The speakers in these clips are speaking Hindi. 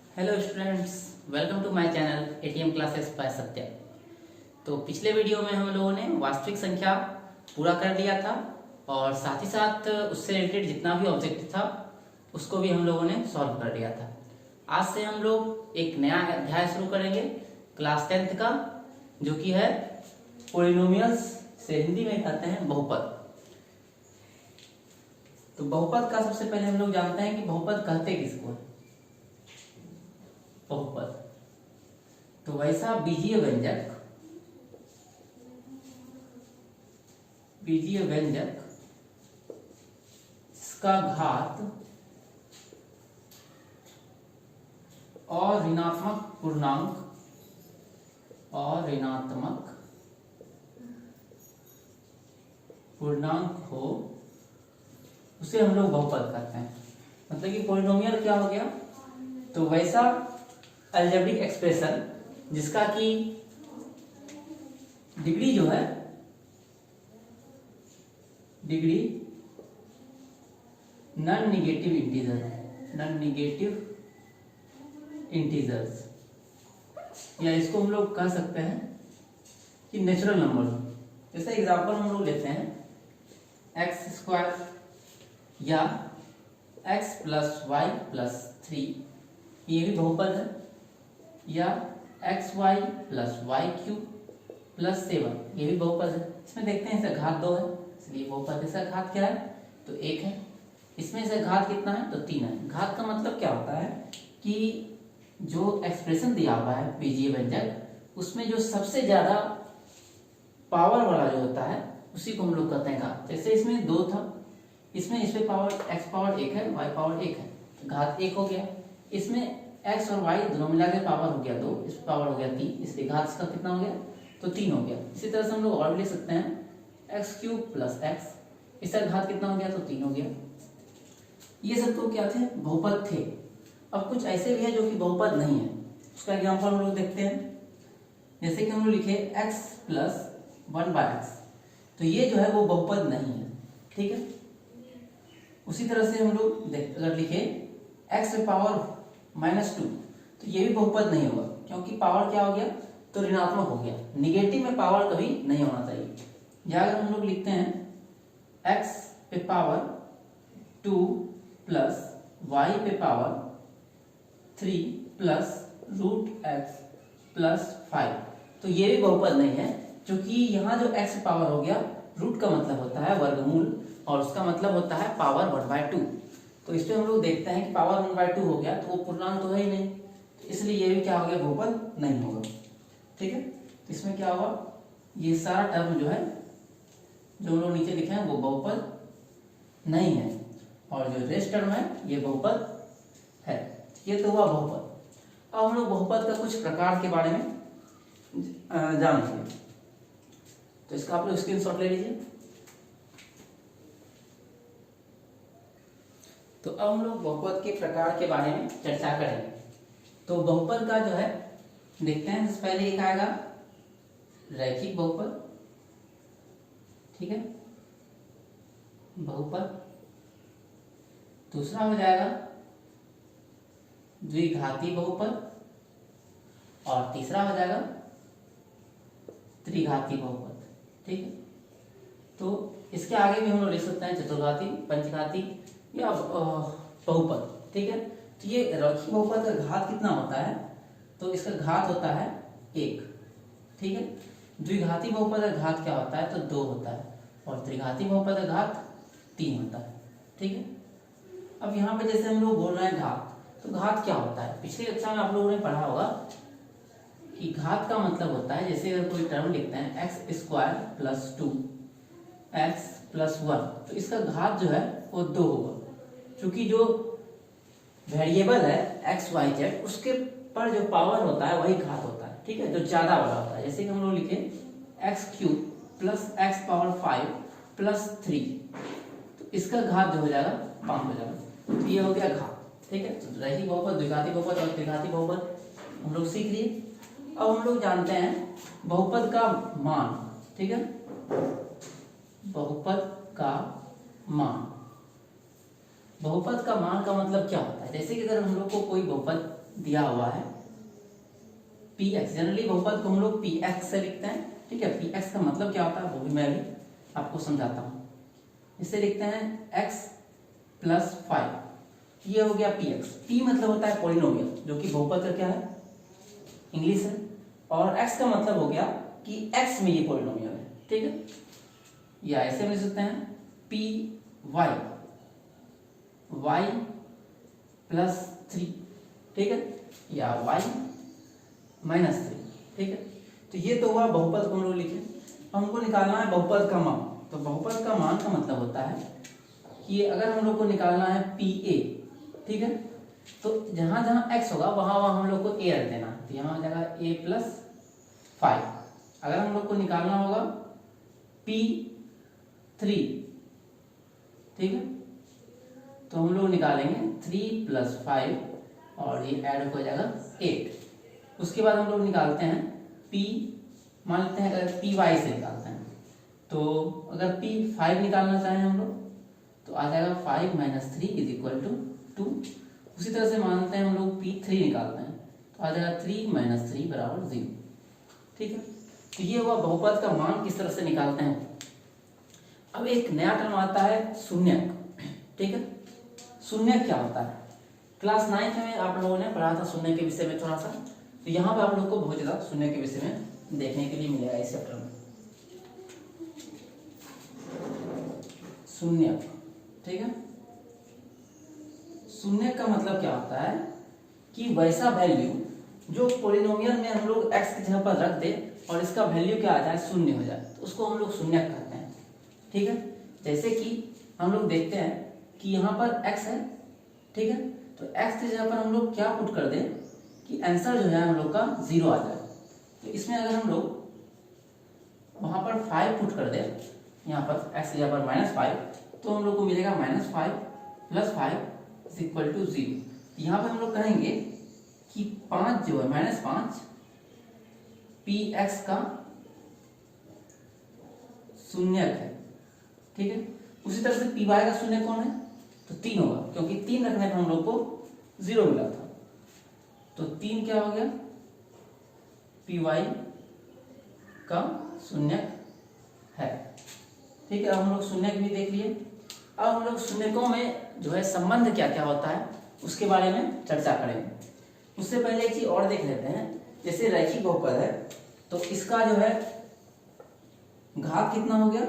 Hello students, welcome to my channel ATM classes by Satya. तो पिछले वीडियो में हम लोगों ने वास्तविक संख्या पूरा कर लिया था और साथ ही साथ उससे रिलेटेड जितना भी ऑब्जेक्ट था उसको भी हम लोगों ने सॉल्व कर लिया था। आज से हम लोग एक नया अध्याय शुरू करेंगे क्लास 10th का, जो कि है पॉलिनोमियल्स, से हिंदी में कहते हैं बहुपद। तो बहुपद का सबसे पहले हम लोग जानते हैं कि बहुपद कहते किसको है। बहुपद तो वैसा बीजीय व्यंजक इसका घात और ऋणात्मक पूर्णांक हो, उसे हम लोग बहुपद कहते हैं। मतलब कि पॉलिनोमियल क्या हो गया, तो वैसा अलजेब्रिक एक्सप्रेशन जिसका कि डिग्री जो है, डिग्री नॉन निगेटिव इंटीजर्स, या इसको हम लोग कह सकते हैं कि नेचुरल नंबर। जैसे एग्जांपल हम लोग लेते हैं x² या x + y + 3, ये भी बहुपद है, या xy + y³ + 7, ये भी बहुपद है। इसमें देखते हैं इसका घात 2 है, इसलिए बहुपद है। इसका घात क्या है, तो 1 है। इसमें से घात कितना है, तो 3 है। घात का मतलब क्या होता है कि जो एक्सप्रेशन दिया हुआ है बीजीय व्यंजक, उसमें जो सबसे ज्यादा पावर वाला जो होता है उसी को हम लोग कहते हैं घात। जैसे इसमें 2 था, इसमें इस पे पावर x पावर 1 है, y पावर 1 है, घात 1 हो गया। इसमें x और y दोनों मिला के पावर हो गया 2, इस पावर हो गया 3, इसलिए घात इसका कितना हो गया, तो 3 हो गया। इसी तरह से हम लोग और भी ले सकते हैं x³ + x, इसका घात कितना हो गया, तो 3 हो गया। ये सब तो क्या थे, बहुपद थे। अब कुछ ऐसे भी है जो कि बहुपद नहीं है, उसका एग्जांपल हम लोग देखते हैं। जैसे कि हम लोग लिखे x + 1/x, तो ये जो है वो बहुपद नहीं है, ठीक है। उसी तरह से हम लोग अगर लिखे x पे पावर -2, तो ये भी बहुपद नहीं होगा, क्योंकि पावर क्या हो गया, तो ऋणात्मक हो गया। निगेटिव में पावर कभी नहीं होना चाहिए। या अगर हम लोग लिखते हैं x पे पावर 2 + y पे पावर 3 + √x + 5, तो ये भी बहुपद नहीं है, क्योंकि यहाँ जो x पावर हो गया, रूट का मतलब होता है वर्गमूल और उसका मतलब होता है पावर 1/2। तो इस पे हम लोग देखते हैं कि पावर 1/2 हो गया, तो वो पूर्णांक तो है ही नहीं, तो इसलिए ये भी क्या हो गया, बहुपद नहीं होगा, ठीक है। तो इसमें क्या होगा, ये सारा टर्म जो है, जो हम लोग नीचे लिखे हैं, वो बहुपद नहीं है, और जो रेस्ट टर्म है ये बहुपद है। ये तो हुआ बहुपद। अब हम लोग बहुपद का कुछ प्रकार के बारे में जानेंगे। तो इसका आप लोग स्क्रीनशॉट ले लीजिए। तो अब हम लोग बहुपद के प्रकार के बारे में चर्चा करेंगे। तो बहुपद का जो है देखते हैं, सबसे पहले एक आएगा रैखिक बहुपद, ठीक है, बहुपद। दूसरा हो जाएगा द्विघाती बहुपद, और तीसरा हो जाएगा त्रिघाती बहुपद, ठीक है। तो इसके आगे भी हम लोग लिख सकते हैं चतुर्घाती, पंचघाती या बहुपद, ठीक है। तो ये रैखिक बहुपद का घात कितना होता है, तो इसका घात होता है 1, ठीक है। द्विघाती बहुपद का घात क्या होता है, तो 2 होता है, और त्रिघाती बहुपद का घात 3 होता है, ठीक है। अब यहाँ पे जैसे हम लोग बोल रहे हैं घात, तो घात क्या होता है, पिछले कक्षा में आप लोगों ने पढ़ा होगा कि घात का मतलब होता है, जैसे अगर कोई टर्म लिखते हैं x² + 2 x + 1, तो इसका घात जो है वो 2 होगा, क्योंकि जो वेरिएबल है x y z, उसके पर जो पावर होता है वही घात होता है, ठीक है, जो ज्यादा वाला होता है। जैसे कि हम लोग लिखे x³ + x पावर 5 + 3, तो इसका घात जो हो जाएगा 5 हो जाएगा। तो ये हो गया घात, ठीक है। तो रैखिक बहुपद, द्विघाती बहुपद और त्रिघाती बहुपद हम लोग सीख लिए। अब हम लोग जानते हैं बहुपद का मान, ठीक है, बहुपद का मान। बहुपद का मान का मतलब क्या होता है, जैसे कि अगर हम लोग को कोई बहुपद दिया हुआ है पी एक्स, जनरली बहुपद को हम लोग पी एक्स से लिखते हैं, ठीक है। पी एक्स का मतलब क्या होता है वो भी मैं अभी आपको समझाता हूँ। इसे लिखते हैं एक्स प्लस 5, ये हो गया पी एक्स। पी मतलब होता है पॉलिनोमियल, जो कि बहुपद का क्या है, इंग्लिश है, और एक्स का मतलब हो गया कि एक्स में ये पॉलिनोमियल है, ठीक है। या ऐसे हम लिख सकते हैं पी वाई, वाई प्लस 3, ठीक है, या वाई माइनस 3, ठीक है। तो ये तो हुआ बहुपद को हम लोग लिखे। हमको निकालना है बहुपद का मान। तो बहुपद का मान का मतलब होता है कि अगर हम लोग को निकालना है पी ए, ठीक है, तो जहां जहां एक्स होगा वहां वहां हम लोग को ए रख देना। तो यहाँ हो जाएगा ए प्लस 5। अगर हम लोग को निकालना होगा पी 3, ठीक है, तो हम लोग निकालेंगे 3 प्लस 5 और ये ऐड हो जाएगा 8। उसके बाद हम लोग निकालते हैं पी, मान लेते हैं अगर पी वाई से निकालते हैं, तो अगर पी 5 निकालना चाहें हम लोग तो आ जाएगा 5 माइनस 3 इज इक्वल टू 2। उसी तरह से मानते हैं हम लोग पी 3 निकालते हैं तो आ जाएगा 3 माइनस 3 बराबर 0, ठीक है। तो ये हुआ बहुपद का मान किस तरह से निकालते हैं। अब एक नया टर्म आता है शून्यक, ठीक है। शून्यक क्या होता है, क्लास 9th में आप लोगों ने पढ़ा था शून्य के विषय में थोड़ा सा, तो यहाँ पे आप लोग को बहुत ज्यादा शून्य के विषय में देखने के लिए मिलेगा इस चैप्टर में। शून्यक, ठीक है। शून्य का मतलब क्या होता है कि वैसा वैल्यू जो पॉलिनोमियल में हम लोग x की जगह पर रख दे और इसका वैल्यू क्या आ जाए, शून्य हो जाए, तो उसको हम लोग शून्यक कहते हैं, ठीक है। जैसे कि हम लोग देखते हैं कि यहाँ पर x है, ठीक है, तो x की जगह पर हम लोग क्या पुट कर दें कि आंसर जो है हम लोग का 0 आ जाए। तो इसमें अगर हम लोग वहां पर 5 पुट कर दें, यहाँ पर x की जगह पर -5, तो हम लोग को मिलेगा -5 प्लस 5 इज इक्वल टू 0। यहाँ पर हम लोग कहेंगे कि 5 जो है -5 पी एक्स का शून्यक है, ठीक है। उसी तरह से पी वाई का शून्य कौन है, तो 3 होगा, क्योंकि 3 रखने पर हम लोग को 0 मिला था। तो 3 क्या हो गया, पी वाई का शून्यक है, ठीक है। अब हम लोग शून्यक भी देख लिए। अब हम लोग शून्यकों में जो है संबंध क्या क्या होता है उसके बारे में चर्चा करेंगे। उससे पहले एक चीज और देख लेते हैं, जैसे रैखिक बहुपद है तो इसका जो है घात कितना हो गया,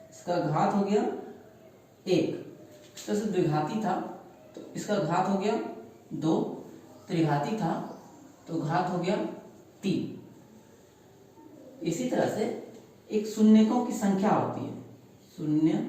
इसका घात हो गया 1, तो द्विघाती था तो इसका घात हो गया 2, त्रिघाती था तो घात हो गया 3। इसी तरह से एक शून्यकों की संख्या होती है, शून्यकों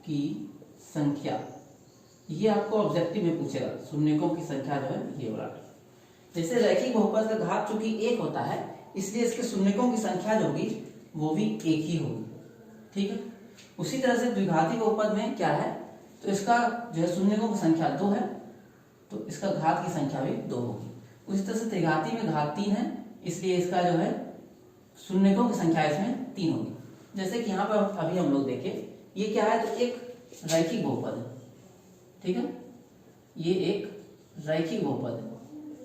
की संख्या, ये आपको ऑब्जेक्टिव में पूछेगा, शून्यकों की संख्या जो है ये वाला। जैसे रैखिक बहुपद का घात चूंकि 1 होता है इसलिए इसके शून्यकों की संख्या जो होगी वो भी 1 ही होगी, ठीक है। उसी तरह से द्विघाती बहुपद में क्या है, तो इसका जो है शून्यकों की संख्या 2 है तो इसका घात की संख्या भी 2 होगी। उसी तरह से त्रिघाती में घात 3 है इसलिए इसका जो है शून्यकों की संख्या इसमें 3 होगी। जैसे कि यहाँ पर अभी हम लोग देखें ये क्या है, तो एक रैखिक बहुपद है, ठीक है, ये एक रैखिक बहुपद है,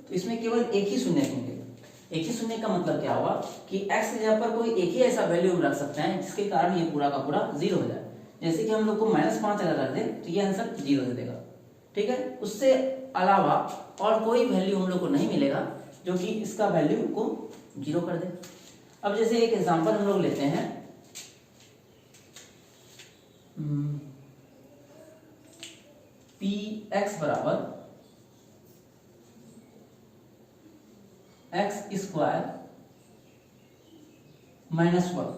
तो इसमें केवल एक ही शून्य मिलेगा। एक ही शून्य का मतलब क्या हुआ कि x की जगह पर कोई एक ही ऐसा वैल्यू हम रख सकते हैं जिसके कारण ये पूरा का पूरा 0 हो जाए। जैसे कि हम लोग को -5 अगर रख दें तो ये आंसर 0 दे देगा, ठीक है। उससे अलावा और कोई वैल्यू हम लोग को नहीं मिलेगा जो कि इसका वैल्यू को 0 कर दे। अब जैसे एक एग्जांपल हम लोग लेते हैं, पी एक्स बराबर x² -1।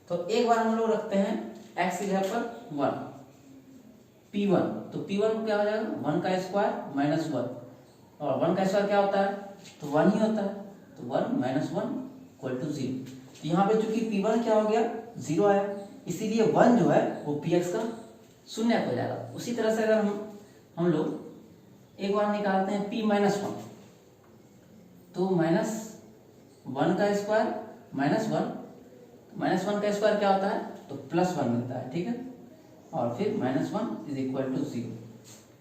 तो एक बार हम लोग रखते हैं x की जगह पर 1, p1, तो p1 क्या हो जाएगा 1 का स्क्वायर -1, और 1 का स्क्वायर क्या होता है, तो 1 ही होता है, तो 1 - 1 = 0। तो यहाँ पे चूंकि p1 क्या हो गया 0 आया, इसीलिए 1 जो है वो px का शून्य हो जाएगा। उसी तरह से अगर हम लोग एक बार निकालते हैं p - 1, तो -1 का स्क्वायर -1 का स्क्वायर क्या होता है, तो +1 मिलता है, ठीक है, और फिर -1 = 0।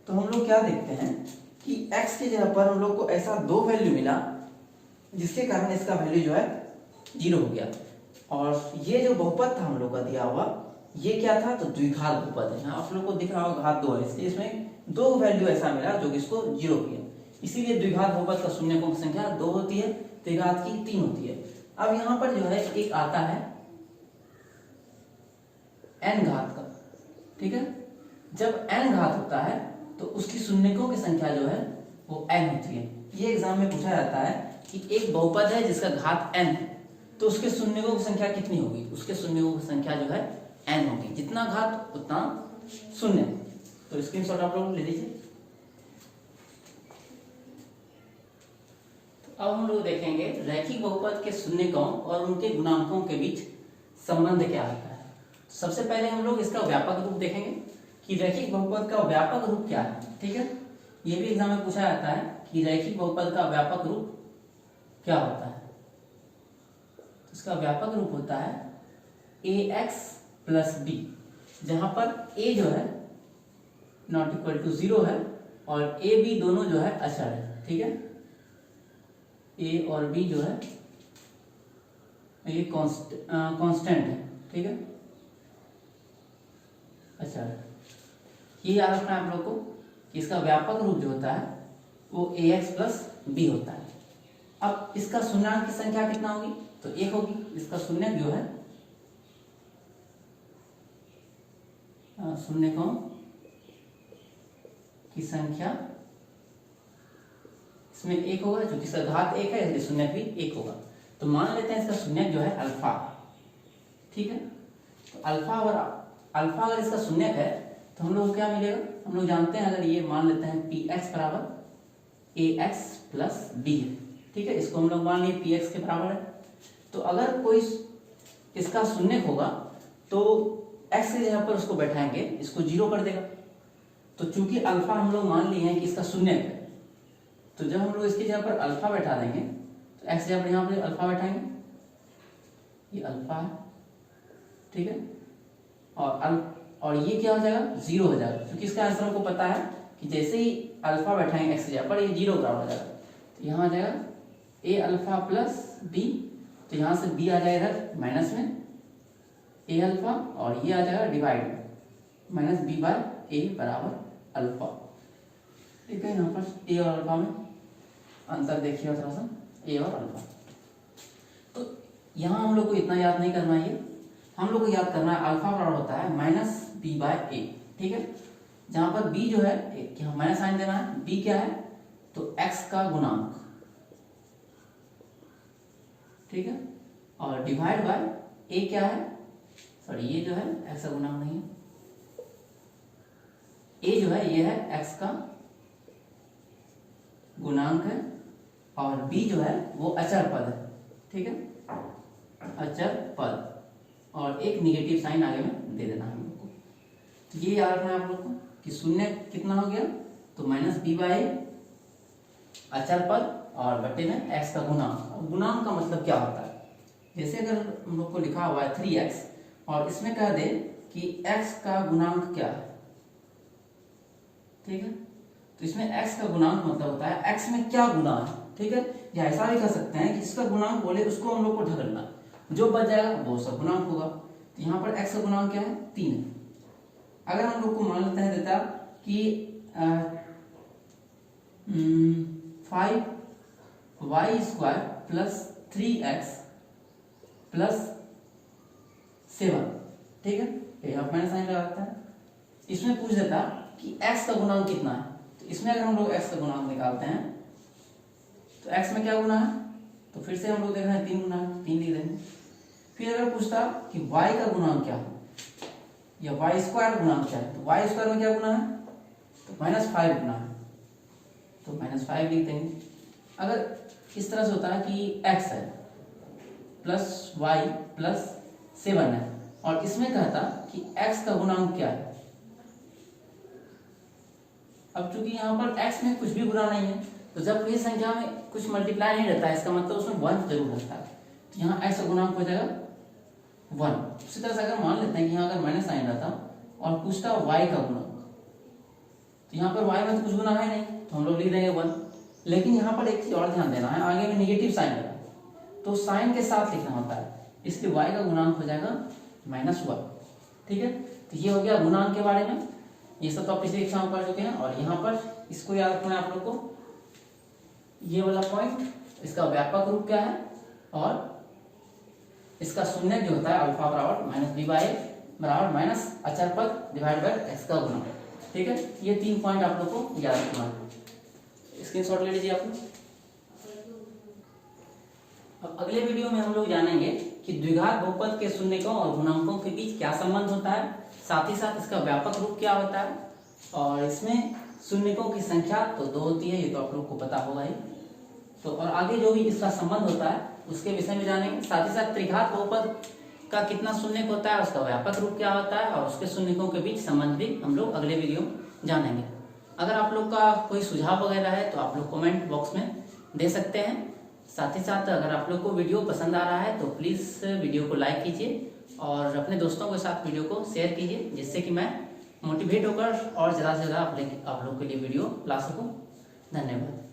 तो तो हम लोग क्या देखते हैं कि x की जगह पर हम लोग को ऐसा दो वैल्यू मिला जिसके कारण इसका वैल्यू जो है 0 हो गया। और ये जो बहुपद था हम लोग का दिया हुआ, ये क्या था, तो द्विघात बहुपद है। यहाँ आप लोग को दिख रहा होगा घात 2 है, इसलिए इसमें दो वैल्यू ऐसा मिला जो कि इसको 0 किया। इसीलिए द्विघात बहुपद का शून्यकों की संख्या 2 होती है, त्रिघात की 3 होती है। अब यहाँ पर जो है एक आता है n घात का, ठीक है। जब n घात होता है तो उसकी शून्यकों की संख्या जो है वो n होती है। ये एग्जाम में पूछा जाता है कि एक बहुपद है जिसका घात n है, तो उसके शून्यकों की संख्या कितनी होगी, उसके शून्यकों की संख्या जो है n होगी, जितना घात उतना शून्य। तो स्क्रीनशॉट आप लोग ले लीजिए। अब हम लोग देखेंगे रैखिक बहुपद के शून्यकों और उनके गुणांकों के बीच संबंध क्या होता है। सबसे पहले हम लोग इसका व्यापक रूप देखेंगे कि रैखिक बहुपद का व्यापक रूप क्या है, ठीक है। ये भी एग्जाम में पूछा जाता है कि रैखिक बहुपद का व्यापक रूप क्या होता है। इसका व्यापक रूप होता है ax प्लस b, जहां पर a जो है नॉट इक्वल टू 0 है और a b दोनों जो है अचर है, ठीक है। a और b जो है ये कांस्टेंट है, ठीक है, अच्छा। ये याद रखना है आप लोग को कि इसका व्यापक रूप जो होता है वो ax प्लस b होता है। अब इसका शून्यांक की संख्या कितना होगी, तो 1 होगी। इसका शून्यक जो है शून्यकों की संख्या इसमें 1 होगा, क्योंकि इसका घात 1 है इसलिए शून्यक भी 1 होगा। तो मान लेते हैं इसका शून्यक जो है अल्फा, ठीक है। तो अल्फा अगर इसका शून्यक है तो हम लोग को क्या मिलेगा, हम लोग जानते हैं, अगर ये मान लेते हैं px बराबर ax प्लस b है, ठीक है। इसको हम लोग मान लिए px के बराबर है। तो अगर कोई इसका शून्यक होगा तो x की जगह पर उसको बैठाएंगे, इसको 0 कर देगा। तो चूंकि अल्फा हम लोग मान लिए हैं कि इसका शून्यक है, तो जब हम लोग इसकी जगह पर अल्फा बैठा देंगे तो x जगह पर यहाँ पर अल्फा बैठाएंगे, ये अल्फा है, ठीक है। और ये क्या हो जाएगा, 0 हो जाएगा, क्योंकि इसका आंसर हमको पता है कि जैसे ही अल्फा बैठाएंगे x की जगह पर ये 0 बराबर हो जाएगा। तो यहाँ आ जाएगा a अल्फा प्लस b, तो यहाँ से b आ जाएगा इधर माइनस में a अल्फा, और ये आ जाएगा डिवाइड में माइनस b बाय a बराबर अल्फा, ठीक है। यहाँ पर a और अल्फा में अंतर देखिएगा थोड़ा सा, a और अल्फा। तो यहाँ हम लोग को इतना याद नहीं करना है, हम लोग को याद करना है अल्फा बराबर होता है माइनस b बाय a, ठीक है। जहां पर b जो है यहाँ माइनस साइन देना है, b क्या है तो x का गुणांक, ठीक है, और डिवाइड बाय a क्या है, सॉरी ये जो है x का गुणांक नहीं है, a जो है ये है x का गुणांक है, और b जो है वो अचर पद है, ठीक है, अचर पद, और एक निगेटिव साइन आगे में दे देना है हम लोग को। तो ये याद रखना है आप लोग को कि शून्य कितना हो गया, तो माइनस b बाय अचर पद और बटे में x का गुणांक। गुणांक का मतलब क्या होता है, जैसे अगर हम लोग को लिखा हुआ है 3x और इसमें कह दे कि x का गुणांक क्या है, ठीक है। तो इसमें x का गुणांक मतलब होता है x में क्या गुना है, ठीक है। या ऐसा भी कह सकते हैं कि इसका गुणांक बोले उसको हम लोग को ढकलना, जो बच जाएगा वो सब गुणांक होगा। तो यहाँ पर x का गुणांक क्या है, 3 है। अगर हम लोग को मान लेते हैं देता कि 5y square plus 3x plus 7, ठीक है, यहाँ मैंने साइन लगाता है। इसमें पूछ देता कि x का गुणांक कितना है, तो इसमें अगर हम लोग x का गुणांक निकालते हैं तो x में क्या गुना है, तो फिर से हम लोग देख रहे हैं 3 गुना है, 3 लिख देंगे। फिर अगर पूछता कि y का गुणांक क्या है या y स्क्वायर गुणांक क्या है, तो y स्क्वायर में क्या गुना है, तो -5 गुना है, तो -5 लिख देंगे। अगर इस तरह से होता है कि x है प्लस y प्लस 7 है, और इसमें कहता कि x का गुणांक क्या है। अब चूंकि यहाँ पर x में कुछ भी गुना नहीं है, तो जब कोई संख्या में कुछ मल्टीप्लाई नहीं रहता है, इसका मतलब उसमें 1 जरूर रहता है। तो यहाँ x का गुणांक हो जाएगा 1। उसी तरह से अगर मान लेते हैं कि यहाँ अगर माइनस साइन रहता और पूछता y का गुणांक, तो तो यहाँ पर y में तो कुछ गुना है नहीं, तो हम लोग लिख देंगे 1। लेकिन यहाँ पर एक चीज और ध्यान देना है, आगे में नेगेटिव साइन लगा तो साइन के साथ लिखना होता है, इसलिए y का गुणांक हो जाएगा -1। ठीक है, तो ये हो गया गुणांक के बारे में। ये सब तो आप पिछले एग्जाम में पढ़ चुके हैं। और यहाँ पर इसको याद रखना है आप लोग को, ये वाला पॉइंट, इसका व्यापक रूप क्या है और इसका शून्य जो होता है अल्फा बराबर -b/a बराबर माइनस अचर पद डिवाइड बाय x का गुणा। ठीक है, ये 3 पॉइंट आप लोग को याद रखना है। स्क्रीनशॉट ले लीजिए आप लोग। अब अगले वीडियो में हम लोग जानेंगे कि द्विघात बहुपद के शून्यकों और गुणांकों के बीच क्या संबंध होता है, साथ ही साथ इसका व्यापक रूप क्या होता है, और इसमें शून्यकों की संख्या तो 2 होती है, ये तो आप लोग को पता होगा ही। तो और आगे जो भी इसका संबंध होता है उसके विषय में जानेंगे। साथ ही साथ त्रिघात बहुपद का कितना शून्यक होता है, उसका व्यापक रूप क्या होता है, और उसके शून्यकों के बीच संबंध भी हम लोग अगले वीडियो में जानेंगे। अगर आप लोग का कोई सुझाव वगैरह है तो आप लोग कमेंट बॉक्स में दे सकते हैं। साथ ही साथ अगर आप लोग को वीडियो पसंद आ रहा है तो प्लीज़ वीडियो को लाइक कीजिए और अपने दोस्तों के साथ वीडियो को शेयर कीजिए, जिससे कि मैं मोटिवेट होकर और ज़्यादा से ज़्यादा आप लोग के लिए वीडियो ला सकूँ। धन्यवाद।